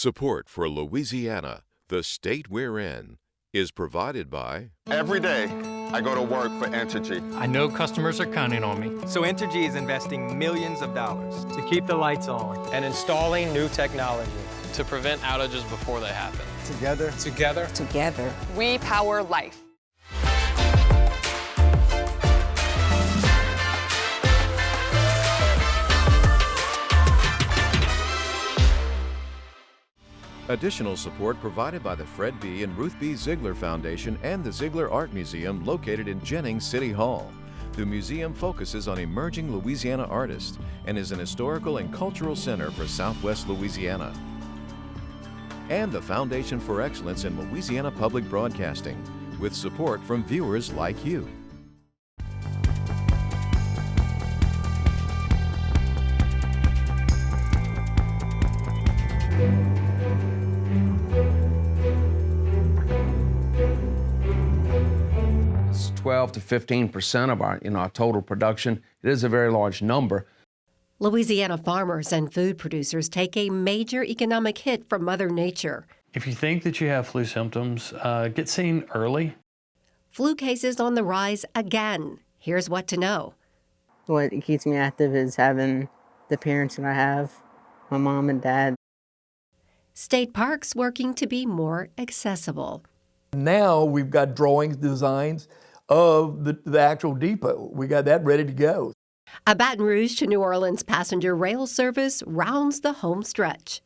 Support for Louisiana, the state we're in, is provided by... Every day, I go to work for Entergy. I know customers are counting on me. So Entergy is investing millions of dollars to keep the lights on and installing new technology to prevent outages before they happen. Together, we power life. Additional support provided by the Fred B. and Ruth B. Ziegler Foundation and the Ziegler Art Museum located in Jennings City Hall. The museum focuses on emerging Louisiana artists and is an historical and cultural center for Southwest Louisiana. And the Foundation for Excellence in Louisiana Public Broadcasting, with support from viewers like you. It's 12 to 15% of our total production. It is a very large number. Louisiana farmers and food producers take a major economic hit from Mother Nature. If you think that you have flu symptoms, get seen early. Flu cases on the rise again. Here's what to know. What keeps me active is having the parents that I have, my mom and dad. State parks working to be more accessible. Now we've got drawings, designs of the actual depot. We got that ready to go. A Baton Rouge to New Orleans passenger rail service rounds the home stretch.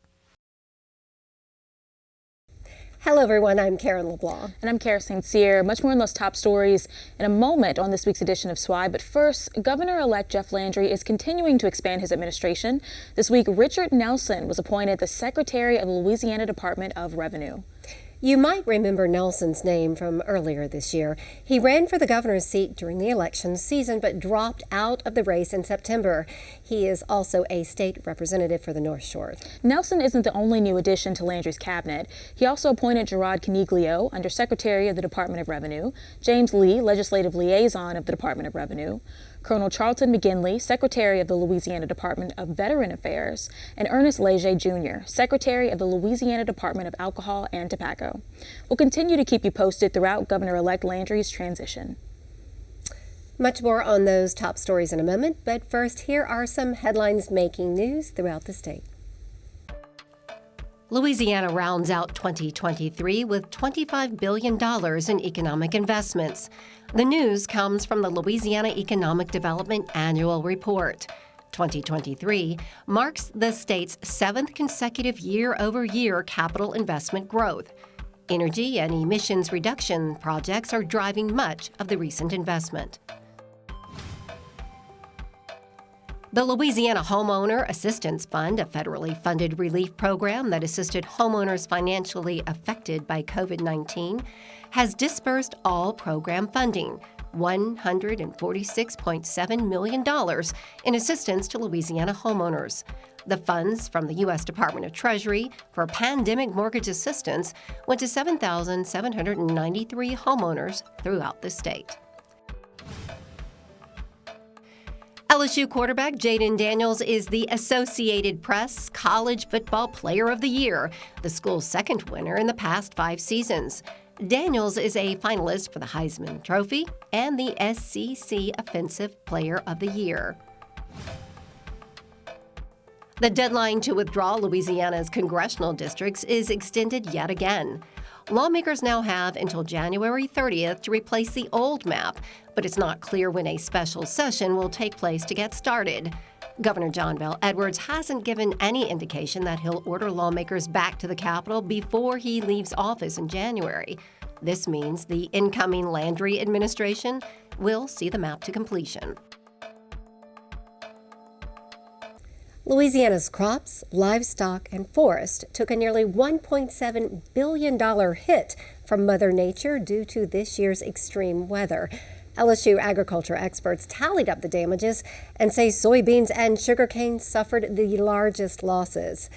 Hello, everyone. I'm Karen LeBlanc. And I'm Kara St. Cyr. Much more on those top stories in a moment on this week's edition of SWI. But first, Governor-elect Jeff Landry is continuing to expand his administration. This week, Richard Nelson was appointed the Secretary of the Louisiana Department of Revenue. You might remember Nelson's name from earlier this year. He ran for the governor's seat during the election season, but dropped out of the race in September. He is also a state representative for the North Shore. Nelson isn't the only new addition to Landry's cabinet. He also appointed Gerard Coniglio, Undersecretary of the Department of Revenue, James Lee, Legislative Liaison of the Department of Revenue, Colonel Charlton McGinley, Secretary of the Louisiana Department of Veteran Affairs, and Ernest Leger, Jr., Secretary of the Louisiana Department of Alcohol and Tobacco. We'll continue to keep you posted throughout Governor-elect Landry's transition. Much more on those top stories in a moment, but first, here are some headlines making news throughout the state. Louisiana rounds out 2023 with $25 billion in economic investments. The news comes from the Louisiana Economic Development Annual Report. 2023 marks the state's seventh consecutive year-over-year capital investment growth. Energy and emissions reduction projects are driving much of the recent investment. The Louisiana Homeowner Assistance Fund, a federally funded relief program that assisted homeowners financially affected by COVID-19, has disbursed all program funding, $146.7 million in assistance to Louisiana homeowners. The funds from the U.S. Department of Treasury for pandemic mortgage assistance went to 7,793 homeowners throughout the state. LSU quarterback Jayden Daniels is the Associated Press College Football Player of the Year, the school's second winner in the past 5 seasons. Daniels is a finalist for the Heisman Trophy and the SEC Offensive Player of the Year. The deadline to withdraw Louisiana's congressional districts is extended yet again. Lawmakers now have until January 30th to replace the old map, but it's not clear when a special session will take place to get started. Governor John Bel Edwards hasn't given any indication that he'll order lawmakers back to the Capitol before he leaves office in January. This means the incoming Landry administration will see the map to completion. Louisiana's crops, livestock, and forest took a nearly $1.7 billion hit from Mother Nature due to this year's extreme weather. LSU agriculture experts tallied up the damages and say soybeans and sugarcane suffered the largest losses.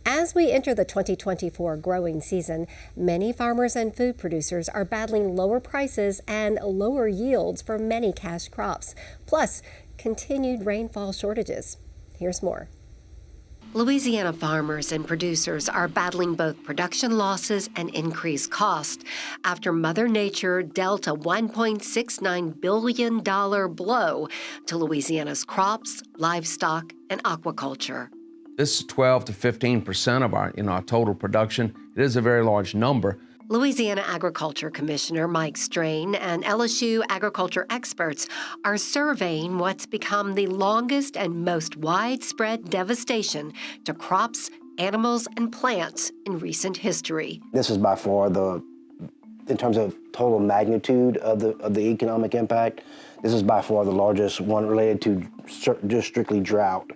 As we enter the 2024 growing season, many farmers and food producers are battling lower prices and lower yields for many cash crops, plus continued rainfall shortages. Here's more. Louisiana farmers and producers are battling both production losses and increased cost after Mother Nature dealt a $1.69 billion blow to Louisiana's crops, livestock, and aquaculture. This is 12 to 15% of our total production. It is a very large number. Louisiana Agriculture Commissioner Mike Strain and LSU agriculture experts are surveying what's become the longest and most widespread devastation to crops, animals, and plants in recent history. This is by far in terms of total magnitude of the economic impact, this is by far the largest one related to just strictly drought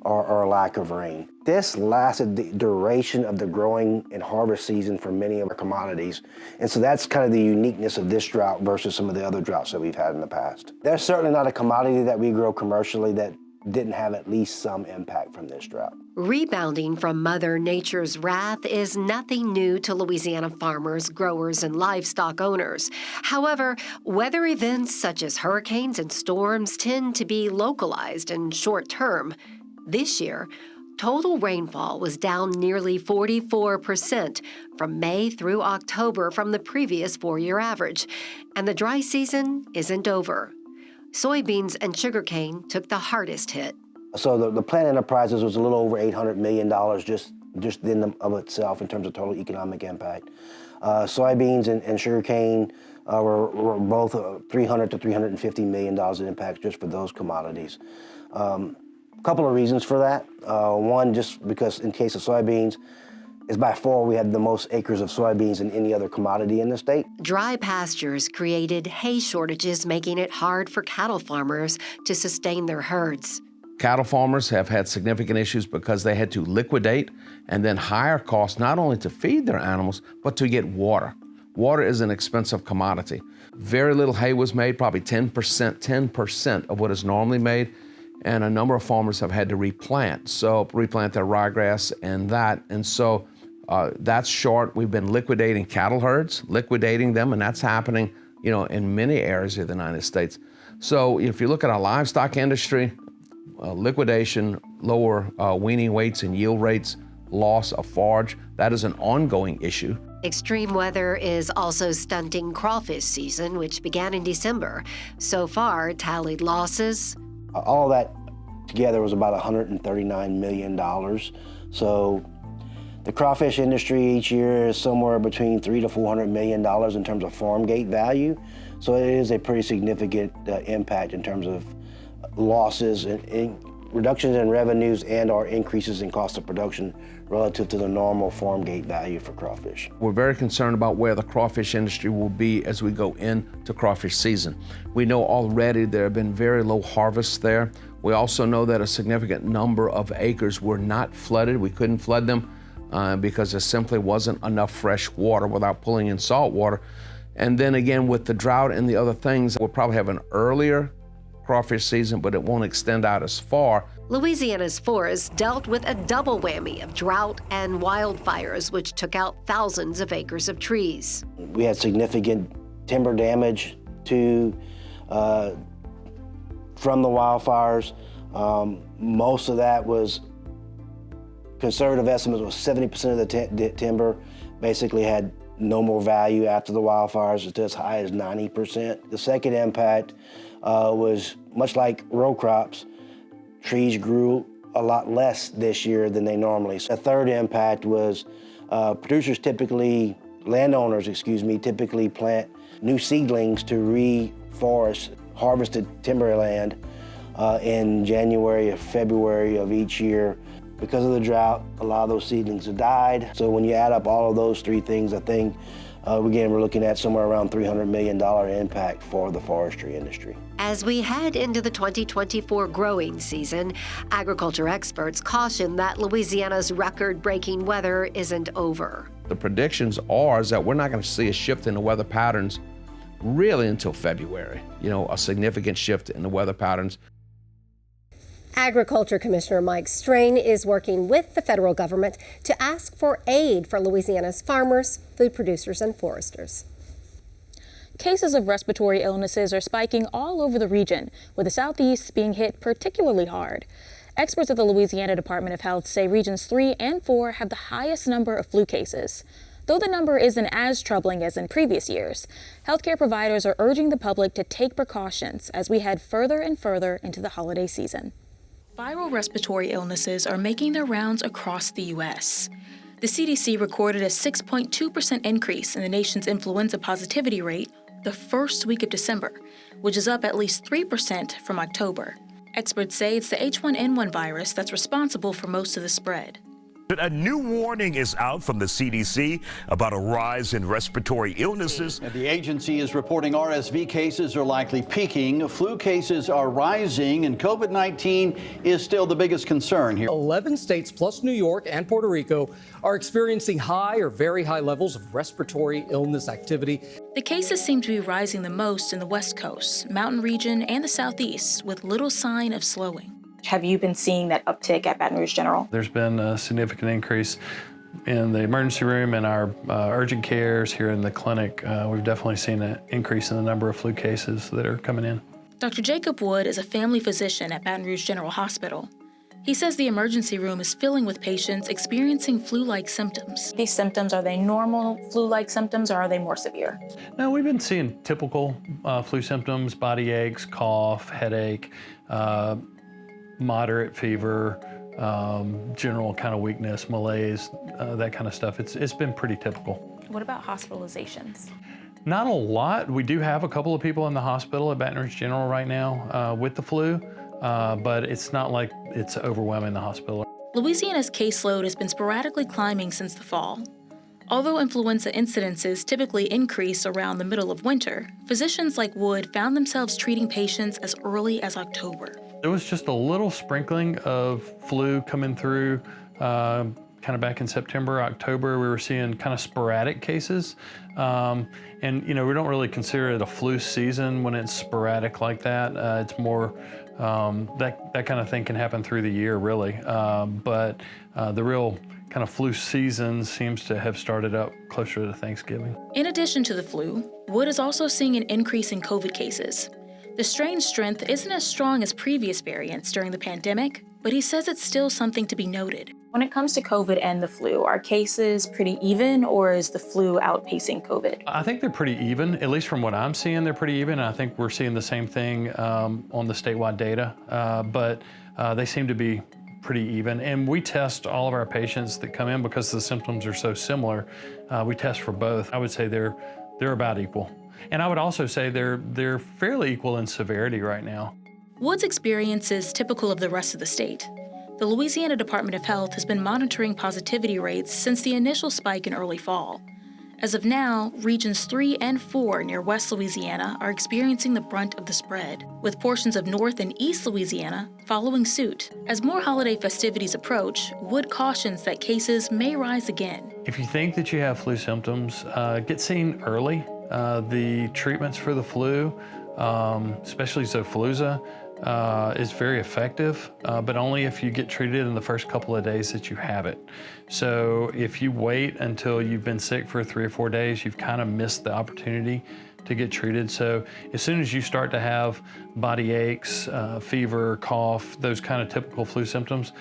or lack of rain. This lasted the duration of the growing and harvest season for many of our commodities. And so that's kind of the uniqueness of this drought versus some of the other droughts that we've had in the past. There's certainly not a commodity that we grow commercially that didn't have at least some impact from this drought. Rebounding from Mother Nature's wrath is nothing new to Louisiana farmers, growers, and livestock owners. However, weather events such as hurricanes and storms tend to be localized and short-term. This year, total rainfall was down nearly 44% from May through October from the previous four-year average, and the dry season isn't over. Soybeans and sugarcane took the hardest hit. So the plant enterprises was a little over $800 million just in of itself in terms of total economic impact. Soybeans and sugarcane were both $300 to $350 million in impact just for those commodities. Couple of reasons for that. One, just because in case of soybeans, is by far we had the most acres of soybeans than any other commodity in the state. Dry pastures created hay shortages, making it hard for cattle farmers to sustain their herds. Cattle farmers have had significant issues because they had to liquidate and then higher costs not only to feed their animals, but to get water. Water is an expensive commodity. Very little hay was made, probably 10% of what is normally made. And a number of farmers have had to replant their ryegrass and so that's short. We've been liquidating cattle herds, liquidating them, and that's happening, in many areas of the United States. So if you look at our livestock industry, liquidation, lower weaning weights and yield rates, loss of forage, that is an ongoing issue. Extreme weather is also stunting crawfish season, which began in December. So far, tallied losses. All that together was about $139 million. So the crawfish industry each year is somewhere between $300 to $400 million in terms of farm gate value. So it is a pretty significant impact in terms of losses and reductions in revenues and or increases in cost of production relative to the normal farm gate value for crawfish. We're very concerned about where the crawfish industry will be as we go into crawfish season. We know already there have been very low harvests there. We also know that a significant number of acres were not flooded. We couldn't flood them because there simply wasn't enough fresh water without pulling in salt water. And then again, with the drought and the other things, we'll probably have an earlier crawfish season, but it won't extend out as far. Louisiana's forests dealt with a double whammy of drought and wildfires, which took out thousands of acres of trees. We had significant timber damage from the wildfires. Most of that was, conservative estimates was 70% of the timber basically had no more value after the wildfires, it's as high as 90%. The second impact was much like row crops, trees grew a lot less this year than they normally. The third impact was landowners typically plant new seedlings to reforest harvested timberland in January or February of each year. Because of the drought, a lot of those seedlings have died. So when you add up all of those three things, I think we're looking at somewhere around $300 million impact for the forestry industry. As we head into the 2024 growing season, agriculture experts caution that Louisiana's record-breaking weather isn't over. The predictions are that we're not going to see a shift in the weather patterns really until February, a significant shift in the weather patterns. Agriculture Commissioner Mike Strain is working with the federal government to ask for aid for Louisiana's farmers, food producers, and foresters. Cases of respiratory illnesses are spiking all over the region, with the Southeast being hit particularly hard. Experts at the Louisiana Department of Health say regions 3 and 4 have the highest number of flu cases. Though the number isn't as troubling as in previous years, healthcare providers are urging the public to take precautions as we head further and further into the holiday season. Viral respiratory illnesses are making their rounds across the U.S. The CDC recorded a 6.2% increase in the nation's influenza positivity rate the first week of December, which is up at least 3% from October. Experts say it's the H1N1 virus that's responsible for most of the spread. A new warning is out from the CDC about a rise in respiratory illnesses. And the agency is reporting RSV cases are likely peaking, flu cases are rising, and COVID-19 is still the biggest concern here. 11 states plus New York and Puerto Rico are experiencing high or very high levels of respiratory illness activity. The cases seem to be rising the most in the West Coast, Mountain Region, and the Southeast, with little sign of slowing. Have you been seeing that uptick at Baton Rouge General? There's been a significant increase in the emergency room and our urgent cares here in the clinic. We've definitely seen an increase in the number of flu cases that are coming in. Dr. Jacob Wood is a family physician at Baton Rouge General Hospital. He says the emergency room is filling with patients experiencing flu-like symptoms. These symptoms, are they normal flu-like symptoms or are they more severe? No, we've been seeing typical flu symptoms, body aches, cough, headache, moderate fever, general kind of weakness, malaise, that kind of stuff. It's been pretty typical. What about hospitalizations? Not a lot. We do have a couple of people in the hospital at Baton Rouge General right now with the flu, but it's not like it's overwhelming the hospital. Louisiana's caseload has been sporadically climbing since the fall. Although influenza incidences typically increase around the middle of winter, physicians like Wood found themselves treating patients as early as October. There was just a little sprinkling of flu coming through kind of back in September, October. We were seeing kind of sporadic cases. And, we don't really consider it a flu season when it's sporadic like that. It's more that kind of thing can happen through the year, really. But the real kind of flu season seems to have started up closer to Thanksgiving. In addition to the flu, Wood is also seeing an increase in COVID cases. The strain's strength isn't as strong as previous variants during the pandemic, but he says it's still something to be noted. When it comes to COVID and the flu, are cases pretty even, or is the flu outpacing COVID? I think they're pretty even, at least from what I'm seeing, they're pretty even. I think we're seeing the same thing on the statewide data, but they seem to be pretty even. And we test all of our patients that come in because the symptoms are so similar. We test for both. I would say they're about equal. And I would also say they're fairly equal in severity right now. Wood's experience is typical of the rest of the state. The Louisiana Department of Health has been monitoring positivity rates since the initial spike in early fall. As of now, regions 3 and 4 near West Louisiana are experiencing the brunt of the spread, with portions of North and East Louisiana following suit. As more holiday festivities approach, Wood cautions that cases may rise again. If you think that you have flu symptoms, get seen early. The treatments for the flu, especially Xofluza, is very effective, but only if you get treated in the first couple of days that you have it. So if you wait until you've been sick for 3 or 4 days, you've kind of missed the opportunity to get treated. So as soon as you start to have body aches, fever, cough, those kind of typical flu symptoms,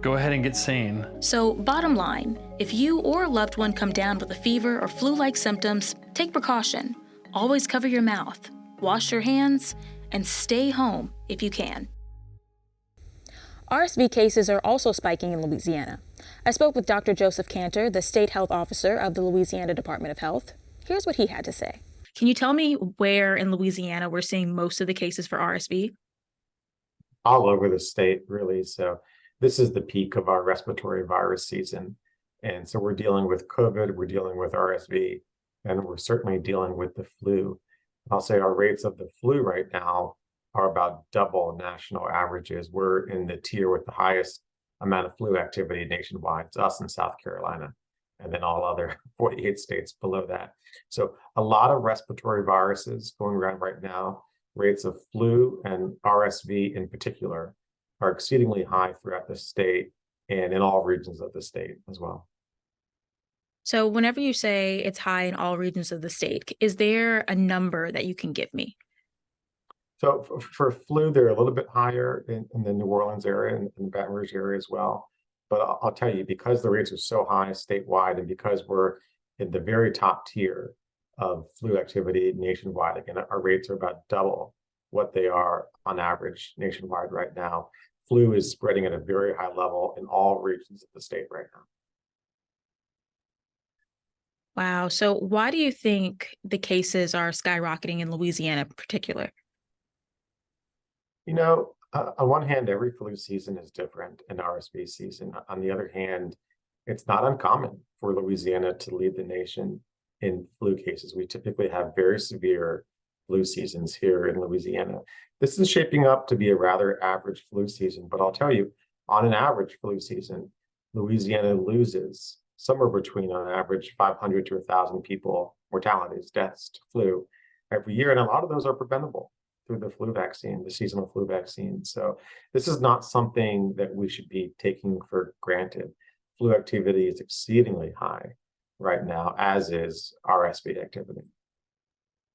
go ahead and get seen. So bottom line, if you or a loved one come down with a fever or flu-like symptoms, take precaution. Always cover your mouth, wash your hands, and stay home if you can. RSV cases are also spiking in Louisiana. I spoke with Dr. Joseph Cantor, the state health officer of the Louisiana Department of Health. Here's what he had to say. Can you tell me where in Louisiana we're seeing most of the cases for RSV? All over the state, really. So this is the peak of our respiratory virus season. And so we're dealing with COVID, we're dealing with RSV, and we're certainly dealing with the flu. I'll say our rates of the flu right now are about double national averages. We're in the tier with the highest amount of flu activity nationwide. It's us and South Carolina, and then all other 48 states below that. So a lot of respiratory viruses going around right now. Rates of flu and RSV in particular are exceedingly high throughout the state and in all regions of the state as well. So whenever you say it's high in all regions of the state, is there a number that you can give me? So for flu, they're a little bit higher in the New Orleans area and in the Baton Rouge area as well. But I'll tell you, because the rates are so high statewide and because we're in the very top tier of flu activity nationwide, again, our rates are about double what they are on average nationwide right now. Flu is spreading at a very high level in all regions of the state right now. Wow. So why do you think the cases are skyrocketing in Louisiana in particular? You know, on one hand, every flu season is different in RSV season. On the other hand, it's not uncommon for Louisiana to lead the nation in flu cases. We typically have very severe flu seasons here in Louisiana. This is shaping up to be a rather average flu season, but I'll tell you, on an average flu season, Louisiana loses somewhere between, on average, 500 to 1,000 people, mortalities, deaths to flu every year. And a lot of those are preventable through the flu vaccine, the seasonal flu vaccine. So this is not something that we should be taking for granted. Flu activity is exceedingly high right now, as is RSV activity.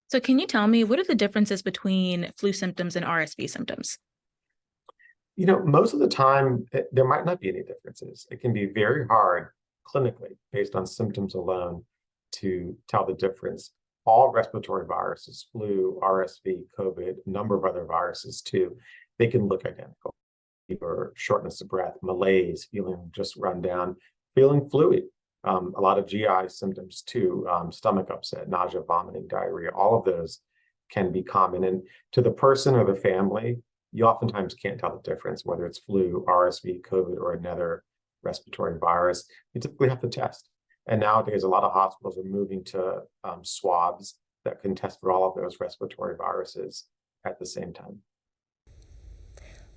So can you tell me, what are the differences between flu symptoms and RSV symptoms? You know, most of the time, there might not be any differences. It can be very hard clinically, based on symptoms alone, to tell the difference. All respiratory viruses, flu, RSV, COVID, a number of other viruses too, they can look identical. Fever, shortness of breath, malaise, feeling just run down, feeling fluid. A lot of GI symptoms too, stomach upset, nausea, vomiting, diarrhea, all of those can be common. And to the person or the family, you oftentimes can't tell the difference, whether it's flu, RSV, COVID, or another respiratory virus. You typically have to test. And nowadays, a lot of hospitals are moving to swabs that can test for all of those respiratory viruses at the same time.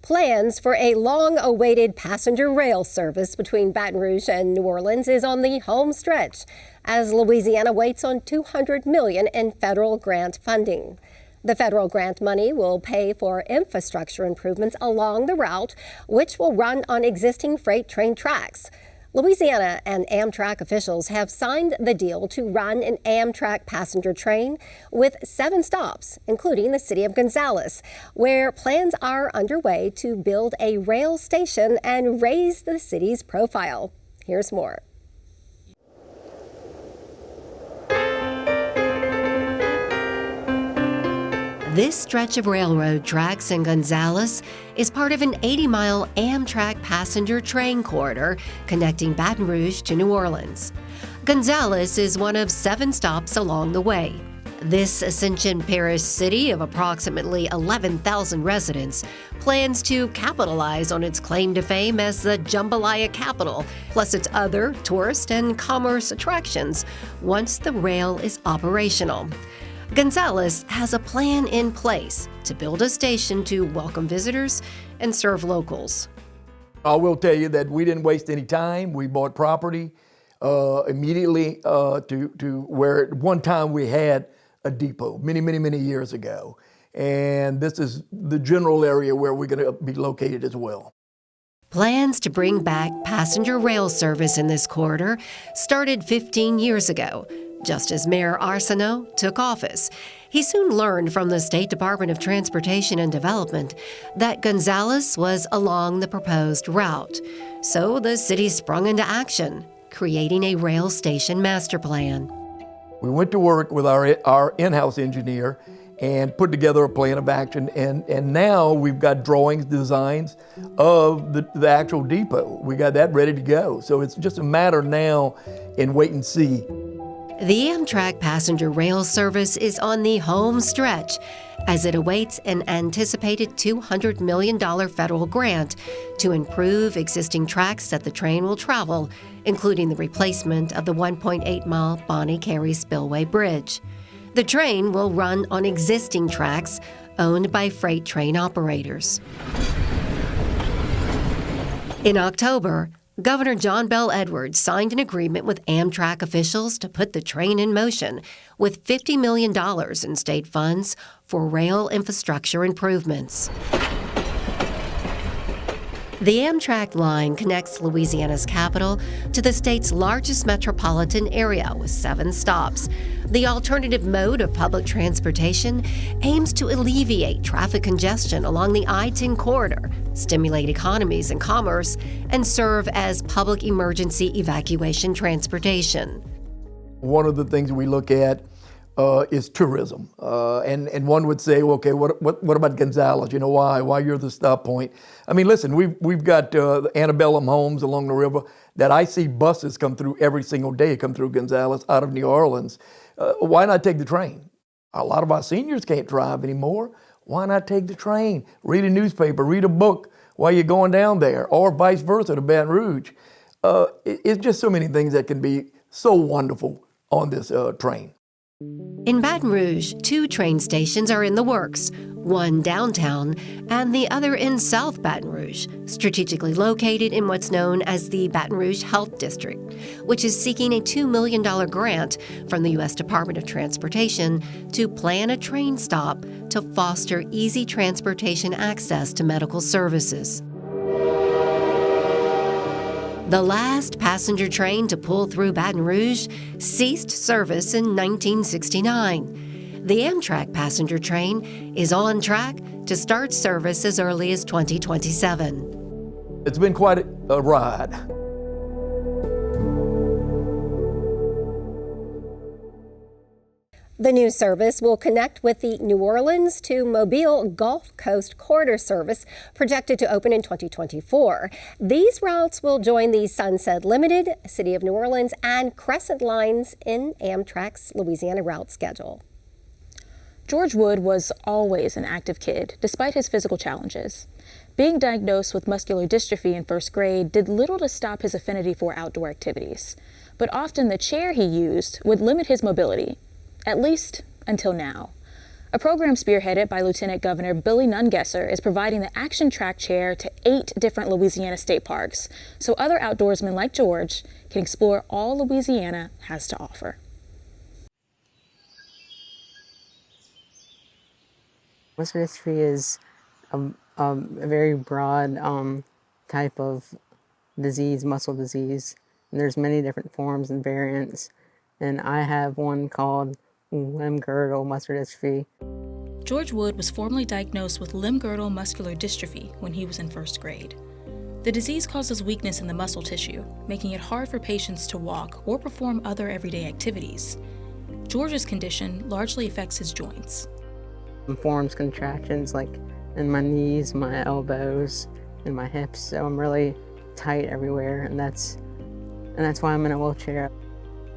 Plans for a long-awaited passenger rail service between Baton Rouge and New Orleans is on the home stretch as Louisiana waits on $200 million in federal grant funding. The federal grant money will pay for infrastructure improvements along the route, which will run on existing freight train tracks. Louisiana and Amtrak officials have signed the deal to run an Amtrak passenger train with 7 stops, including the city of Gonzales, where plans are underway to build a rail station and raise the city's profile. Here's more. This stretch of railroad tracks in Gonzales is part of an 80-mile Amtrak passenger train corridor connecting Baton Rouge to New Orleans. Gonzales is one of 7 stops along the way. This Ascension Parish city of approximately 11,000 residents plans to capitalize on its claim to fame as the jambalaya capital, plus its other tourist and commerce attractions, once the rail is operational. Gonzales has a plan in place to build a station to welcome visitors and serve locals. I will tell you that we didn't waste any time. We bought property immediately to where at one time we had a depot many years ago. And this is the general area where we're going to be located as well. Plans to bring back passenger rail service in this corridor started 15 years ago, just as Mayor Arsenault took office. He soon learned from the State Department of Transportation and Development that Gonzales was along the proposed route. So the city sprung into action, creating a rail station master plan. We went to work with our in-house engineer and put together a plan of action, and now we've got drawings, designs of the actual depot. We got that ready to go. So it's just a matter now in wait and see. The Amtrak passenger rail service is on the home stretch as it awaits an anticipated $200 million federal grant to improve existing tracks that the train will travel, including the replacement of the 1.8-mile Bonnie Carey Spillway Bridge. The train will run on existing tracks owned by freight train operators. In October, Governor John Bel Edwards signed an agreement with Amtrak officials to put the train in motion with $50 million in state funds for rail infrastructure improvements. The Amtrak line connects Louisiana's capital to the state's largest metropolitan area with 7 stops. The alternative mode of public transportation aims to alleviate traffic congestion along the I-10 corridor, stimulate economies and commerce, and serve as public emergency evacuation transportation. One of the things we look at is tourism. And one would say, well, okay, what about Gonzales? You know, why you're the stop point? I mean, listen, we've got the antebellum homes along the river that I see buses come through every single day, come through Gonzales out of New Orleans. Why not take the train? A lot of our seniors can't drive anymore. Why not take the train? Read a newspaper, read a book while you're going down there, or vice versa to Baton Rouge. It's just so many things that can be so wonderful on this train. In Baton Rouge, 2 train stations are in the works, one downtown and the other in South Baton Rouge, strategically located in what's known as the Baton Rouge Health District, which is seeking a $2 million grant from the U.S. Department of Transportation to plan a train stop to foster easy transportation access to medical services. The last passenger train to pull through Baton Rouge ceased service in 1969. The Amtrak passenger train is on track to start service as early as 2027. It's been quite a ride. The new service will connect with the New Orleans to Mobile Gulf Coast Corridor service, projected to open in 2024. These routes will join the Sunset Limited, City of New Orleans, and Crescent lines in Amtrak's Louisiana route schedule. George Wood was always an active kid, despite his physical challenges. Being diagnosed with muscular dystrophy in 1st grade did little to stop his affinity for outdoor activities. But often the chair he used would limit his mobility. At least until now. A program spearheaded by Lieutenant Governor Billy Nungesser is providing the Action Track Chair to 8 different Louisiana state parks, so other outdoorsmen like George can explore all Louisiana has to offer. Muscular dystrophy is a very broad type of disease, muscle disease. And there's many different forms and variants, and I have one called limb-girdle muscular dystrophy. George Wood was formally diagnosed with limb-girdle muscular dystrophy when he was in 1st grade. The disease causes weakness in the muscle tissue, making it hard for patients to walk or perform other everyday activities. George's condition largely affects his joints. It forms contractions like in my knees, my elbows, and my hips, so I'm really tight everywhere, and that's why I'm in a wheelchair.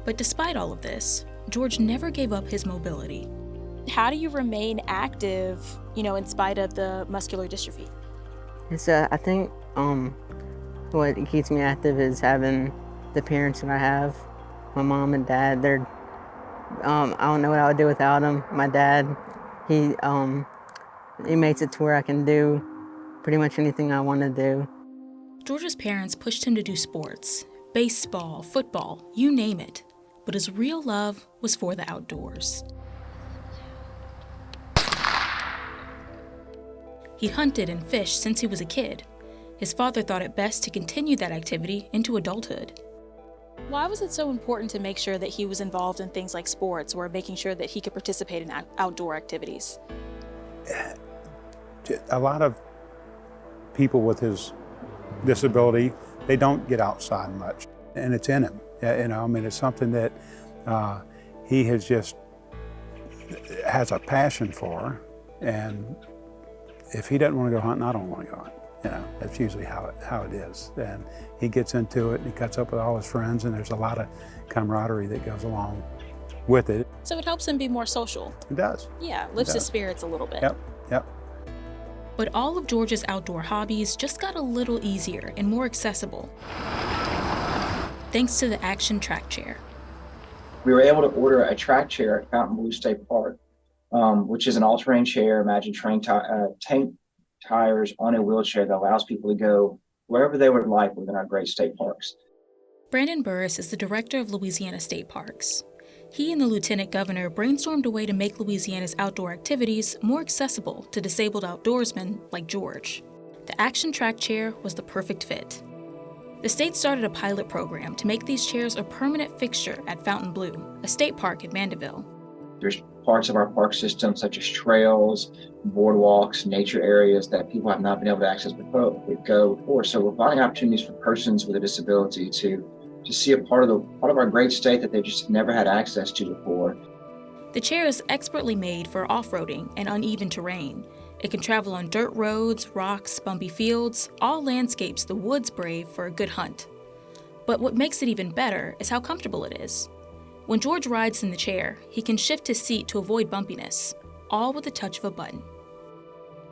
But despite all of this, George never gave up his mobility. How do you remain active, in spite of the muscular dystrophy? It's I think what keeps me active is having the parents that I have. My mom and dad, they're I don't know what I would do without them. My dad, he makes it to where I can do pretty much anything I want to do. George's parents pushed him to do sports, baseball, football, you name it. But his real love was for the outdoors. He'd hunted and fished since he was a kid. His father thought it best to continue that activity into adulthood. Why was it so important to make sure that he was involved in things like sports or making sure that he could participate in outdoor activities? A lot of people with his disability, they don't get outside much, and it's in him. It's something that he has a passion for, and if he doesn't want to go hunting, I don't want to go hunting. That's usually how it is. And he gets into it, and he cuts up with all his friends, and there's a lot of camaraderie that goes along with it. So it helps him be more social. It does. Yeah, lifts his spirits a little bit. Yep. But all of George's outdoor hobbies just got a little easier and more accessible, thanks to the Action Track Chair. We were able to order a track chair at Fountain Blue State Park, which is an all-terrain chair. Imagine tank tires on a wheelchair that allows people to go wherever they would like within our great state parks. Brandon Burris is the director of Louisiana State Parks. He and the Lieutenant Governor brainstormed a way to make Louisiana's outdoor activities more accessible to disabled outdoorsmen like George. the Action Track chair was the perfect fit. The state started a pilot program to make these chairs a permanent fixture at Fontainebleau, a state park in Mandeville. There's parts of our park system, such as trails, boardwalks, nature areas that people have not been able to access before. So we're finding opportunities for persons with a disability to see a part of our great state that they just never had access to before. The chair is expertly made for off-roading and uneven terrain. It can travel on dirt roads, rocks, bumpy fields, all landscapes the woods brave for a good hunt. But what makes it even better is how comfortable it is. When George rides in the chair, he can shift his seat to avoid bumpiness, all with the touch of a button.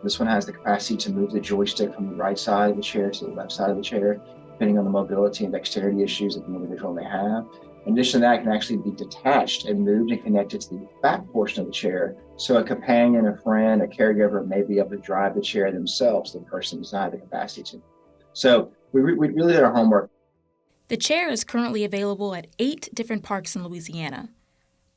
This one has the capacity to move the joystick from the right side of the chair to the left side of the chair, depending on the mobility and dexterity issues that the individual may have. In addition to that, it can actually be detached and moved and connected to the back portion of the chair. So a companion, a friend, a caregiver may be able to drive the chair themselves, the person does not have the capacity to. So we really did our homework. The chair is currently available at 8 different parks in Louisiana.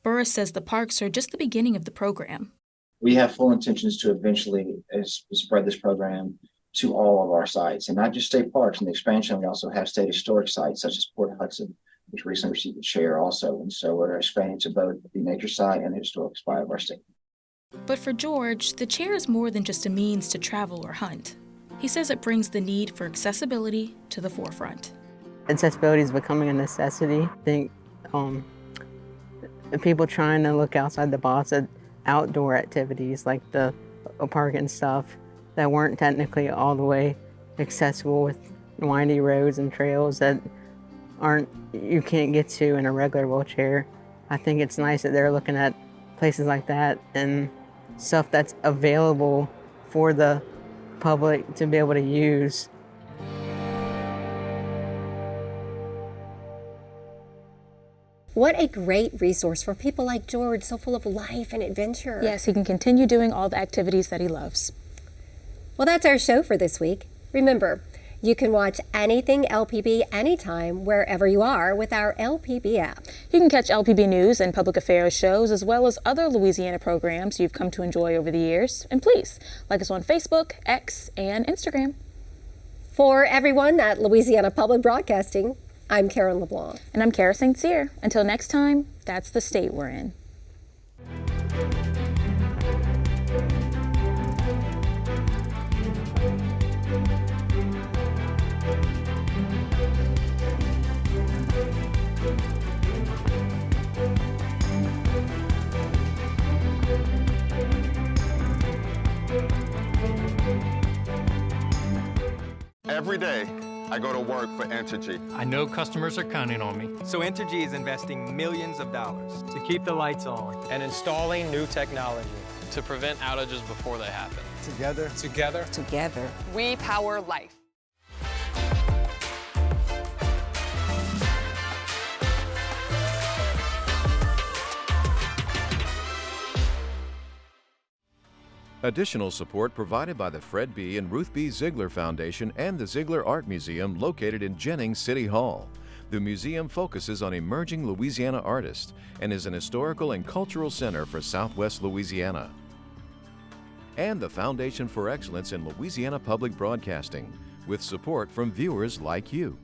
Burris says the parks are just the beginning of the program. We have full intentions to eventually spread this program to all of our sites, and not just state parks. In the expansion, we also have state historic sites such as Port Hudson, which recently received a chair also. And so we're expanding to both the nature site and the historic side of our state. But for George, the chair is more than just a means to travel or hunt. He says it brings the need for accessibility to the forefront. Accessibility is becoming a necessity. I think people trying to look outside the box at outdoor activities like the park and stuff that weren't technically all the way accessible with windy roads and trails that you can't get to in a regular wheelchair. I think it's nice that they're looking at places like that and stuff that's available for the public to be able to use. What a great resource for people like George, so full of life and adventure. Yes, he can continue doing all the activities that he loves. Well, that's our show for this week. Remember, you can watch anything LPB anytime, wherever you are, with our LPB app. You can catch LPB news and public affairs shows, as well as other Louisiana programs you've come to enjoy over the years. And please, like us on Facebook, X, and Instagram. For everyone at Louisiana Public Broadcasting, I'm Karen LeBlanc. And I'm Kara St. Cyr. Until next time, that's the state we're in. Every day, I go to work for Entergy. I know customers are counting on me. So Entergy is investing millions of dollars to keep the lights on and installing new technology to prevent outages before they happen. Together, we power life. Additional support provided by the Fred B. and Ruth B. Ziegler Foundation and the Ziegler Art Museum located in Jennings City Hall. The museum focuses on emerging Louisiana artists and is an historical and cultural center for Southwest Louisiana. And the Foundation for Excellence in Louisiana Public Broadcasting, with support from viewers like you.